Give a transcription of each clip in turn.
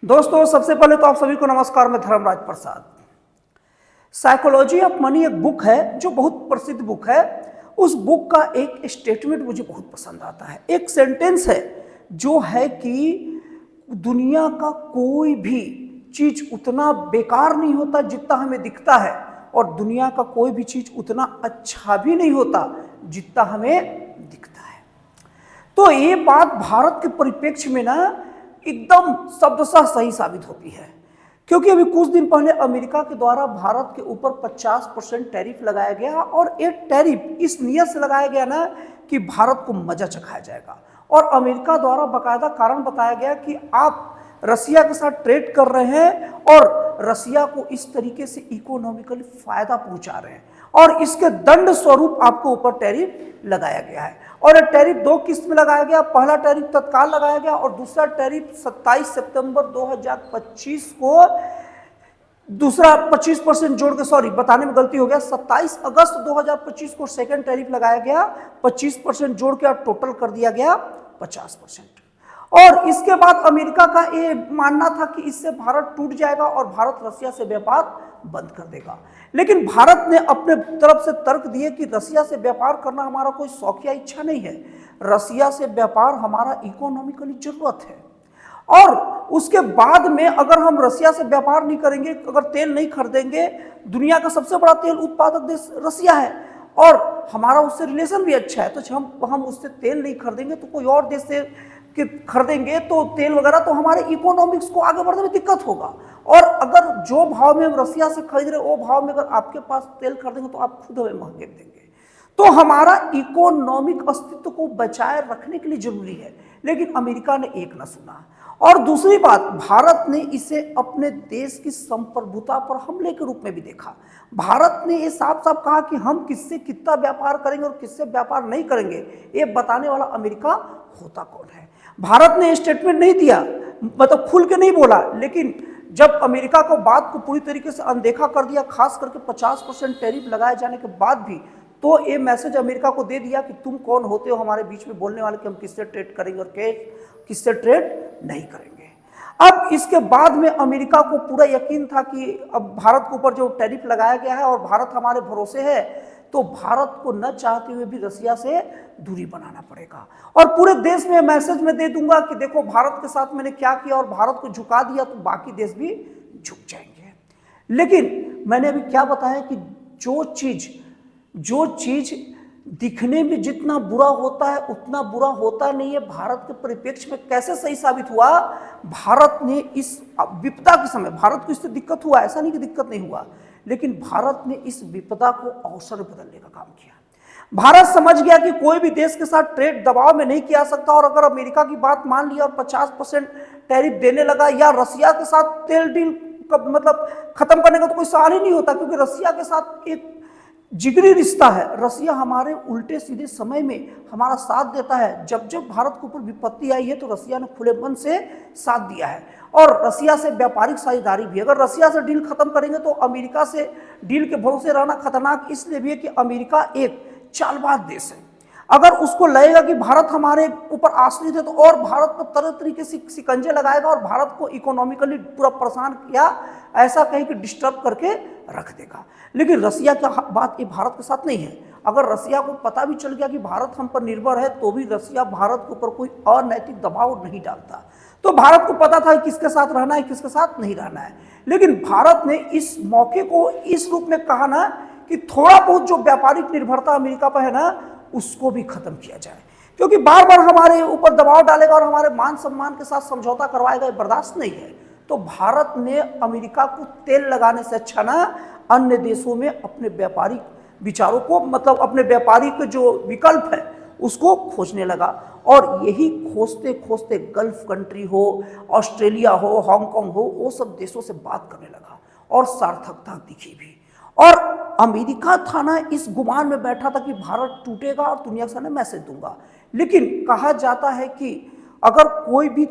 दोस्तों, सबसे पहले तो आप सभी को नमस्कार। मैं धर्मराज प्रसाद। साइकोलॉजी ऑफ मनी एक बुक है जो बहुत प्रसिद्ध बुक है। उस बुक का एक स्टेटमेंट मुझे बहुत पसंद आता है। एक सेंटेंस है जो है कि दुनिया का कोई भी चीज उतना बेकार नहीं होता जितना हमें दिखता है, और दुनिया का कोई भी चीज उतना अच्छा भी नहीं होता जितना हमें दिखता है। तो ये बात भारत के परिप्रेक्ष्य में ना एकदम शब्दशः सही साबित होती है, क्योंकि अभी कुछ दिन पहले अमेरिका के द्वारा भारत के ऊपर 50% टैरिफ लगाया गया, और ये टैरिफ इस नियत से लगाया गया ना कि भारत को मजा चखाया जाएगा। और अमेरिका द्वारा बाकायदा कारण बताया गया कि आप रसिया के साथ ट्रेड कर रहे हैं और रसिया को इस तरीके से इकोनॉमिकली फायदा पहुंचा रहे हैं, और इसके दंड स्वरूप आपको ऊपर टैरिफ लगाया गया है। और ये टैरिफ दो किस्त में लगाया गया। पहला टैरिफ तत्काल लगाया गया और दूसरा टैरिफ 27 सितंबर 2025 को दूसरा 25% जोड़ के, सॉरी बताने में गलती हो गया, 27 अगस्त 2025 को सेकंड टैरिफ लगाया गया। 25% जोड़ के टोटल कर दिया गया 50%। और इसके बाद अमेरिका का ये मानना था कि इससे भारत टूट जाएगा और भारत रसिया से व्यापार बंद कर देगा। लेकिन भारत ने अपने तरफ से तर्क दिए कि रसिया से व्यापार करना हमारा कोई शौक या इच्छा नहीं है, रसिया से व्यापार हमारा इकोनॉमिकली जरूरत है। और उसके बाद में अगर हम रसिया से व्यापार नहीं करेंगे, अगर तेल नहीं खरीदेंगे, दुनिया का सबसे बड़ा तेल उत्पादक देश रसिया है और हमारा उससे रिलेशन भी अच्छा है, तो हम उससे तेल नहीं खरीदेंगे तो कोई और देश से खरीदेंगे तो तेल वगैरह, तो हमारे इकोनॉमिक्स को आगे बढ़ने में दिक्कत होगा। और अगर जो भाव में हम रसिया से खरीद रहे वो भाव में अगर आपके पास तेल खरीदेंगे तो आप खुद हमें महंगे देंगे। तो हमारा इकोनॉमिक अस्तित्व को बचाए रखने के लिए जरूरी है। लेकिन अमेरिका ने एक न सुना। और दूसरी बात, भारत ने इसे अपने देश की संप्रभुता पर हमले के रूप में भी देखा। भारत ने ये साफ साफ कहा कि हम किससे कितना व्यापार करेंगे और किससे व्यापार नहीं करेंगे, ये बताने वाला अमेरिका होता कौन है। भारत ने स्टेटमेंट नहीं दिया, मतलब खुल के नहीं बोला, लेकिन जब अमेरिका को बात को पूरी तरीके से अनदेखा कर दिया, खास करके 50% टैरिफ लगाए जाने के बाद भी, तो ये मैसेज अमेरिका को दे दिया कि तुम कौन होते हो हमारे बीच में बोलने वाले कि हम किससे ट्रेड करेंगे और किससे ट्रेड नहीं करेंगे। अब इसके बाद में अमेरिका को पूरा यकीन था कि अब भारत के ऊपर जो टैरिफ लगाया गया है और भारत हमारे भरोसे है, तो भारत को न चाहते हुए भी रसिया से दूरी बनाना पड़ेगा। और पूरे देश में मैसेज में दे दूंगा कि देखो भारत के साथ मैंने क्या किया, और भारत को झुका दिया तो बाकी देश भी झुक जाएंगे। लेकिन मैंने अभी क्या बताया कि जो चीज दिखने में जितना बुरा होता है उतना बुरा होता नहीं है। भारत के परिप्रेक्ष्य में कैसे सही साबित हुआ, भारत ने इस विपदा के समय, भारत को इससे दिक्कत हुआ, ऐसा नहीं कि दिक्कत नहीं हुआ, लेकिन भारत ने इस विपदा को अवसर में बदलने का काम किया। भारत समझ गया कि कोई भी देश के साथ ट्रेड दबाव में नहीं किया सकता, और अगर अमेरिका की बात मान लिया और 50% टैरिफ देने लगा, या रसिया के साथ तेल डील मतलब खत्म करने का तो कोई सवाल ही नहीं होता, क्योंकि रसिया के साथ एक जिगरी रिश्ता है। रसिया हमारे उल्टे सीधे समय में हमारा साथ देता है। जब जब भारत के ऊपर विपत्ति आई है तो रसिया ने खुले मन से साथ दिया है, और रसिया से व्यापारिक साझेदारी भी। अगर रसिया से डील खत्म करेंगे तो अमेरिका से डील के भरोसे रहना खतरनाक इसलिए भी है कि अमेरिका एक चालबाज देश है। अगर उसको लगेगा कि भारत हमारे ऊपर आश्रित है तो और भारत पर तरह तरीके से शिकंजे लगाएगा और भारत को इकोनॉमिकली पूरा परेशान किया, ऐसा कहीं कि डिस्टर्ब करके रख देगा। लेकिन रसिया का बात ये भारत के साथ नहीं है। अगर रसिया को पता भी चल गया कि भारत हम पर निर्भर है, तो भी रसिया भारत के ऊपर कोई अनैतिक दबाव नहीं डालता। तो भारत को पता था किसके साथ रहना है, किसके साथ नहीं रहना है। लेकिन भारत ने इस मौके को इस रूप में कहा ना कि थोड़ा बहुत जो व्यापारिक निर्भरता अमेरिका पर है ना, उसको भी खत्म किया जाए, क्योंकि बार बार हमारे ऊपर दबाव डालेगा और हमारे मान सम्मान के साथ समझौता करवाएगा, ये बर्दाश्त नहीं है। तो भारत ने अमेरिका को तेल लगाने से अच्छा ना अन्य देशों में अपने व्यापारिक विचारों को, मतलब अपने व्यापारिक जो विकल्प है उसको खोजने लगा। और यही खोजते खोजते गल्फ कंट्री हो, ऑस्ट्रेलिया हो, हांगकांग हो, वो सब देशों से बात करने लगा और सार्थकता दिखी भी। और अमेरिका था ना इस गुमान में बैठा था कि भारत टूटेगा और दुनिया के सामने मैसेज दूंगा। लेकिन कहा जाता है कि अगर कोई भी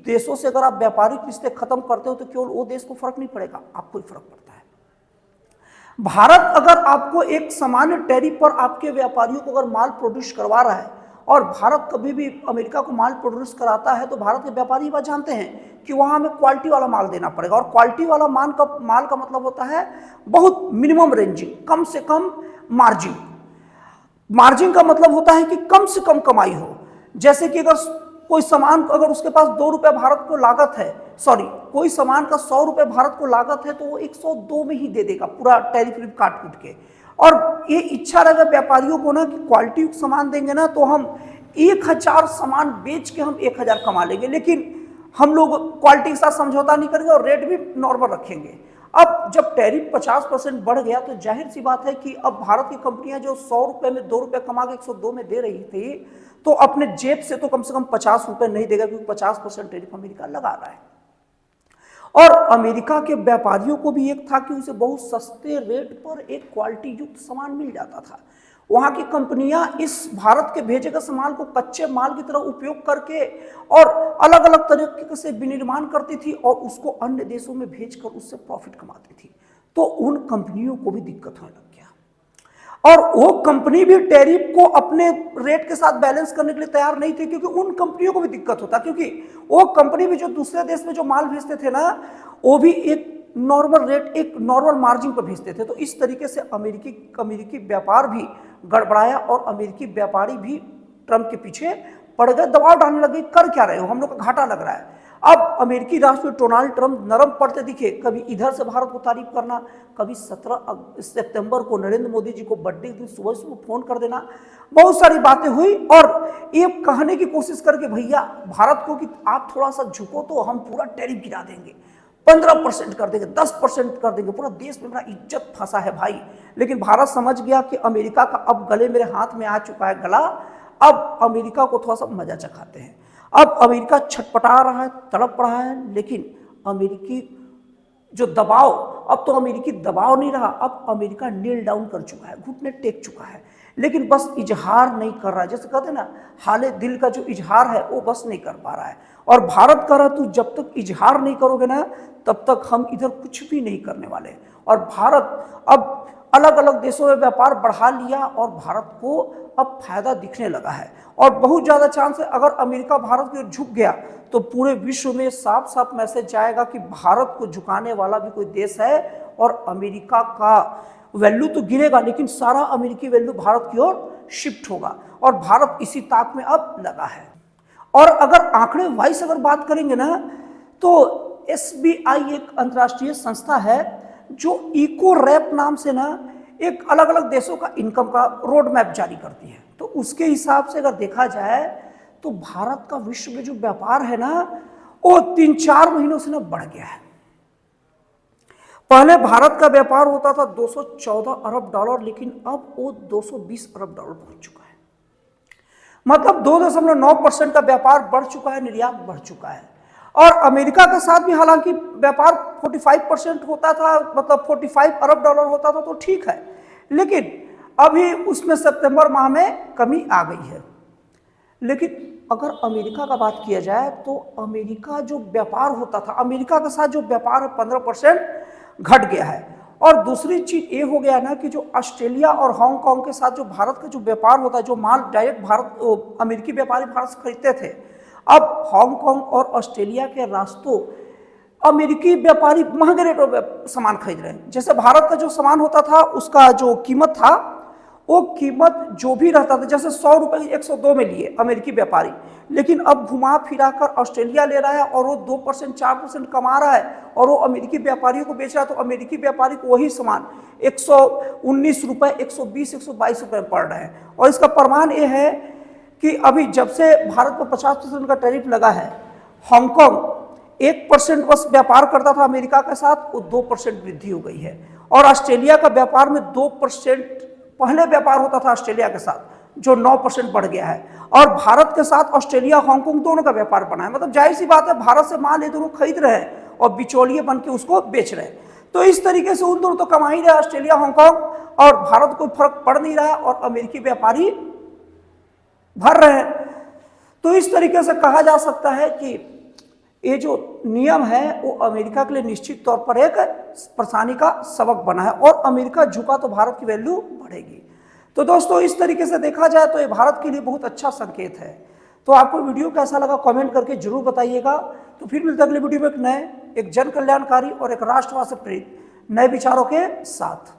देशों से अगर आप व्यापारिक रिश्ते खत्म करते हो तो केवल वो देश को फर्क नहीं पड़ेगा, आपको ही फर्क पड़ता है। भारत अगर आपको एक सामान्य टैरिफ पर आपके व्यापारियों को अगर माल प्रोड्यूस करवा रहा है और भारत कभी भी अमेरिका को माल प्रोड्यूस कराता है तो भारत के व्यापारी बात जानते हैं कि वहाँ हमें क्वालिटी वाला माल देना पड़ेगा, और क्वालिटी वाला माल का मतलब होता है बहुत मिनिमम रेंजिंग, कम से कम मार्जिन। मार्जिन का मतलब होता है कि कम से कम कमाई हो। जैसे कि अगर कोई सामान, अगर उसके पास 2 रुपये भारत को लागत है, कोई सामान का 100 रुपये भारत को लागत है तो वो 102 में ही दे देगा पूरा टैरिफ काट पीट के। और ये इच्छा रहेगा व्यापारियों को ना कि क्वालिटी युक्त सामान देंगे ना तो हम 1000 सामान बेच के हम 1000 कमा लेंगे, लेकिन हम लोग क्वालिटी के साथ समझौता नहीं करेंगे और रेट भी नॉर्मल रखेंगे। अब जब टैरिफ 50% बढ़ गया तो जाहिर सी बात है कि अब भारत की कंपनियां जो 100 रुपये में 2 रुपये कमा के 102 में दे रही थी, तो अपने जेब से तो कम से कम 50 रुपये नहीं देगा, क्योंकि 50% टैरिफ अमेरिका लगा रहा है। और अमेरिका के व्यापारियों को भी एक था कि उसे बहुत सस्ते रेट पर एक क्वालिटी युक्त सामान मिल जाता था। वहाँ की कंपनियां इस भारत के भेजे गए सामान को कच्चे माल की तरह उपयोग करके और अलग अलग तरीके से विनिर्माण करती थी और उसको अन्य देशों में भेजकर उससे प्रॉफिट कमाती थी। तो उन कंपनियों को भी दिक्कत होने लग गया और वो कंपनी भी टैरिफ को अपने रेट के साथ बैलेंस करने के लिए तैयार नहीं थी, क्योंकि उन कंपनियों को भी दिक्कत होता, क्योंकि वो कंपनी भी जो दूसरे देश में जो माल भेजते थे ना, वो भी एक नॉर्मल रेट, एक नॉर्मल मार्जिन पर भेजते थे। तो इस तरीके से अमेरिकी व्यापार भी गड़बड़ाया और अमेरिकी व्यापारी भी ट्रंप के पीछे पड़ गए, दबाव डालने लगे, कर क्या रहे हो, हम लोग का घाटा लग रहा है। अब अमेरिकी राष्ट्रपति डोनाल्ड ट्रंप नरम पड़ते दिखे, कभी इधर से भारत को तारीफ करना, कभी 17 सितंबर को नरेंद्र मोदी जी को बर्थडे के दिन सुबह सुबह फोन कर देना, बहुत सारी बातें हुई और ये कहने की कोशिश करके भैया भारत को कि आप थोड़ा सा झुको तो हम पूरा टैरिफ गिरा देंगे, 15% कर देंगे, 10% कर देंगे, पूरा देश में मेरा इज्जत फंसा है भाई। लेकिन भारत समझ गया कि अमेरिका का अब गले मेरे हाथ में आ चुका है गला, अब अमेरिका को थोड़ा सा मजा चखाते हैं। अब अमेरिका छटपटा रहा है, तड़प रहा है, लेकिन अमेरिकी जो दबाव, अब तो अमेरिकी दबाव नहीं रहा, अब अमेरिका नील डाउन कर चुका है, घुटने टेक चुका है, लेकिन बस इजहार नहीं कर रहा है। जैसे कहते हैं ना, हाले दिल का जो इजहार है वो बस नहीं कर पा रहा है। और भारत कह रहा, तू जब तक इजहार नहीं करोगे ना तब तक हम इधर कुछ भी नहीं करने वाले। और भारत अब अलग अलग देशों में व्यापार बढ़ा लिया और भारत को अब फायदा दिखने लगा है और बहुत ज़्यादा चांस है अगर अमेरिका भारत की ओर झुक गया तो पूरे विश्व में साफ साफ मैसेज जाएगा कि भारत को झुकाने वाला भी कोई देश है और अमेरिका का वैल्यू तो गिरेगा, लेकिन सारा अमेरिकी वैल्यू भारत की ओर शिफ्ट होगा और भारत इसी ताक में अब लगा है। और अगर आंकड़े वाइज अगर बात करेंगे ना तो SBI एक अंतर्राष्ट्रीय संस्था है जो इको रैप नाम से ना एक अलग अलग देशों का इनकम का रोड मैप जारी करती है। तो उसके हिसाब से अगर देखा जाए तो भारत का विश्व में जो व्यापार है ना वो 3-4 महीनों से ना बढ़ गया है। पहले भारत का व्यापार होता था 214 अरब डॉलर, लेकिन अब वो 220 अरब डॉलर पहुंच चुका है। मतलब 2.9% का व्यापार बढ़ चुका है, निर्यात बढ़ चुका है। और अमेरिका के साथ भी हालांकि व्यापार 45% होता था, मतलब 45 अरब डॉलर होता था तो ठीक है, लेकिन अभी उसमें सितंबर माह में कमी आ गई है। लेकिन अगर अमेरिका का बात किया जाए तो अमेरिका जो व्यापार होता था, अमेरिका के साथ जो व्यापार है 15% घट गया है। और दूसरी चीज ये हो गया ना कि जो ऑस्ट्रेलिया और हांगकांग के साथ जो भारत का जो व्यापार होता है, जो माल डायरेक्ट भारत अमेरिकी व्यापारी भारत से खरीदते थे, अब हांगकांग और ऑस्ट्रेलिया के रास्तों अमेरिकी व्यापारी महंगे रेटों पर सामान खरीद रहे हैं। जैसे भारत का जो सामान होता था उसका जो कीमत था वो कीमत जो भी रहता था, जैसे 100 रुपये 102 में लिए अमेरिकी व्यापारी, लेकिन अब घुमा फिरा कर ऑस्ट्रेलिया ले रहा है और वो 2% 4% कमा रहा है और वो अमेरिकी व्यापारियों को बेच रहा है। तो अमेरिकी व्यापारी को वही सामान 119 रुपये 120 122 रुपये में पड़ रहा है। और इसका प्रमाण ये है कि अभी जब से भारत पर 50% का टैरिफ लगा है, हांगकांग 1% बस व्यापार करता था अमेरिका के साथ, वो 2% वृद्धि हो गई है। और ऑस्ट्रेलिया का व्यापार में 2% पहले व्यापार होता था ऑस्ट्रेलिया के साथ, जो 9% बढ़ गया है। और भारत के साथ ऑस्ट्रेलिया हांगकांग दोनों का व्यापार बना है। मतलब जाहिर सी बात है भारत से माल ये दोनों खरीद रहे हैं और बिचौलिए बन के उसको बेच रहे हैं। तो इस तरीके से उन दोनों तो कमा ही रहे, ऑस्ट्रेलिया हांगकांग, और भारत को फर्क पड़ नहीं रहा और अमेरिकी व्यापारी भर रहे हैं। तो इस तरीके से कहा जा सकता है कि ये जो नियम है वो अमेरिका के लिए निश्चित तौर पर एक परेशानी का सबक बना है और अमेरिका झुका तो भारत की वैल्यू बढ़ेगी। तो दोस्तों इस तरीके से देखा जाए तो ये भारत के लिए बहुत अच्छा संकेत है। तो आपको वीडियो कैसा लगा कमेंट करके जरूर बताइएगा। तो फिर मिलते हैं अगले वीडियो में एक जन कल्याणकारी और एक राष्ट्रवाद से प्रेरित नए विचारों के साथ।